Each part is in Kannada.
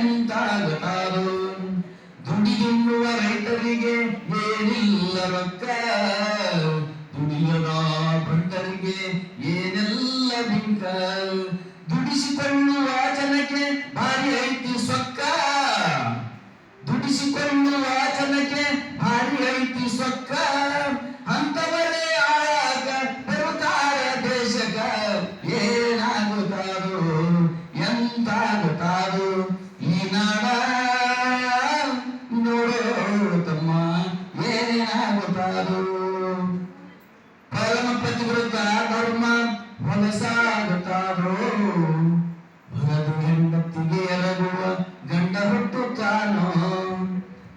ಎಂತಾಗುತ್ತಾರೋ. ದುಡಿಯುವ ರೈತರಿಗೆ ಏನಿಲ್ಲ ರೊಕ್ಕ, ದುಡಿಯದ ಬಂಟರಿಗೆ ಏನೆಲ್ಲ ಬಿಂಕ. ದುಡಿಸಿಕೊಳ್ಳುವ ಜನಕ್ಕೆ ಭಾರಿ ಐತಿ ಸೊಕ್ಕ, ದುಡಿಸಿಕೊಳ್ಳುವ ಜನಕ್ಕೆ ಭಾರಿ ಐತಿ ಸೊಕ್ಕ. ಅಂತವರೇ ಆಳಾಗ ಬರುತ್ತಾರ ದೇಶಕ. ಏನಾಗುತ್ತಾರೋ ಎಂತಾಗುತ್ತಾರೋ ಈ ನಾಡ ನೋಡೋ ತಮ್ಮ, ಏನಾಗುತ್ತಾರೋ. ಪರಮ ಪ್ರತಿವೃತ್ತ ಧರ್ಮ ಹೊಲಸಾಗುತ್ತಾರೋ. ಹೊರದು ಹೆಂಡತಿಗೆ ಎರಗುವ ಗಂಡ ಹುಟ್ಟುತ್ತಾನೋ.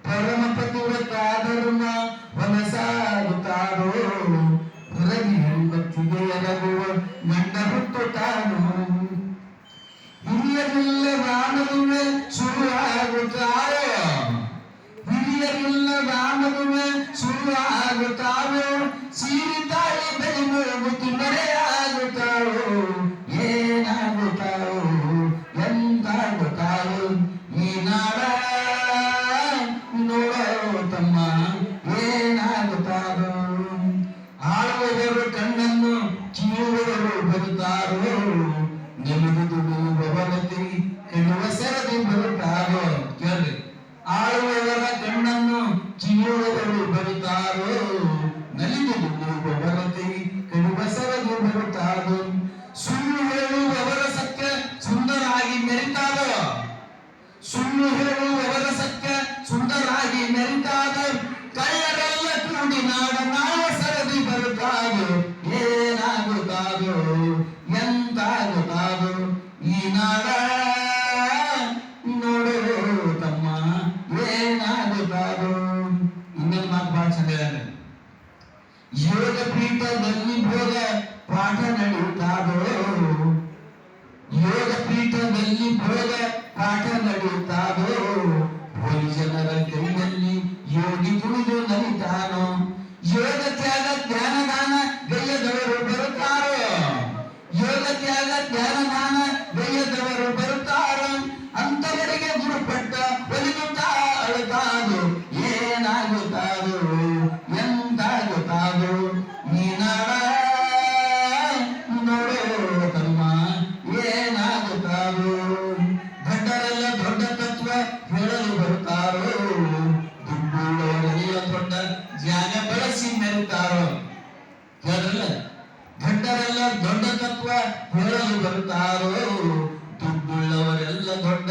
ಪರಮ ಪತಿವ್ರತ ಧರ್ಮ ಹೊಲಸಾಗುತ್ತಾರೋ. ಹೊರಗೆ ಹೆಂಡತಿಗೆ ಎರಗುವ ಗಂಡ ಹುಟ್ಟುತ್ತಾನೋ. ಹಿರಿಯರಿಲ್ಲದ ಮದುವೆ ಶುರುವಾಗುತ್ತಾರೋ. ಹಿರಿಯರಿಲ್ಲದ ಮದುವೆ ಶುರುವಾಗುತ್ತಾರೋ. ಸೀರೆ ತಾಳಿ ಬೆಳೆದು ಮುತ್ತು ಮರೆಯಾಗುತ್ತಾರೋ. ಏನಾಗುತ್ತಾರೋ ಎಂತಾಗುತ್ತಾರೋ ಈ ನಾಡ ನೋಡೋ ತಮ್ಮ, ಏನಾಗುತ್ತಾರೋ. ಆಳುವವರು ಕಣ್ಣನ್ನು ಕಿಯುವವರು ಬರುತ್ತಾರೋ. ನಿಲುಗುದುಡುವವರತಿ ಕೆಡುವ ಸರದಿ ಬರುತ್ತಾರೋ. ಕೇಳಿ, ಆಳುವವರ ಕಣ್ಣನ್ನು ಕಿಯುವವರು ಬರುತ್ತಾರೋ. ನಲಿದುಡುವವರತಿ ಕೆಡುವ ಸರದಿ ಬರುತ್ತಾರೋ. ಸುಳ್ಳು ಹೇಳುವವರ ಸತ್ಯ ಸುಂದರಾಗಿ ಮೆರಿತಾರೋ. ಸುಳ್ಳು ಹೇಳುವವರ ಸತ್ಯ ಸುಂದರಾಗಿ ಮೆರಿತಾರೋ. ಕಳ್ಳರೆಲ್ಲ ಕೂಡಿ ನಾಡ ನಾವ ಸರದಿ ಬರುತ್ತಾರೋ. ಏನಾಗುತ್ತಾರೋ ಎಂತಾಗುತ್ತಾರೋ ಈ ನಾಡ ನೋಡೋ ತಮ್ಮ, ಏನಾಗುತ್ತಾರೋ. ಇನ್ನೊಂದು ಮಾತು ಬಹಳ ಚಂದ ಇದೆ. ಯೋಗ ಪೀಠದಲ್ಲಿ ಭೋಗ ಪಾಠ ನಡೆಯುತ್ತಾರೋ. ಯೋಗ ಪೀಠದಲ್ಲಿ ಭೋಗ ಪಾಠ ನಡೆಯುತ್ತಾರೋ. ಹೋಲಿ ಜನರ ಕೈಯಲ್ಲಿ ಯೋಗಿ ಕುಣಿದು ನಲಿತಾನೋ. ಯೋಗ ತ್ಯಾಗ ಧ್ಯಾನ ದಾನ ಗೈಯದವರು ಬರುತ್ತಾರೋ. ಯೋಗ ತ್ಯಾಗ ಧ್ಯಾನ ದಾನ ಗೈಯದವರು ಬರುತ್ತಾರೋ. ಅಂತವರಿಗೆ ಗುರುಪಟ್ಟ ಒಲಿಯುತ್ತಾ ಅಳುತ್ತಾರೋ. ಏನಾಗುತ್ತಾರೋ ಎಂತಾಗುತ್ತಾರೋ ಈ ನಾಡ ನೋಡೋ ತಮ್ಮ, ಏನಾಗುತ್ತಾರೋ. ದೊಡ್ಡರೆಲ್ಲ ದೊಡ್ಡ ತತ್ವ ಹೇಳಲು ಬರುತ್ತಾರೋ. ದುಡ್ಡುಳ್ಳವರೆಲ್ಲ ದೊಡ್ಡ ಜ್ಞಾನ ಬಳಸಿ ಮೆರುತ್ತಾರೋ. ಕೇಳಿದ್ರಲ್ಲ, ದೊಡ್ಡರೆಲ್ಲ ದೊಡ್ಡ ತತ್ವ ಹೇಳಲು ಬರುತ್ತಾರೋ. ದುಡ್ಡುಳ್ಳವರೆಲ್ಲ ದೊಡ್ಡ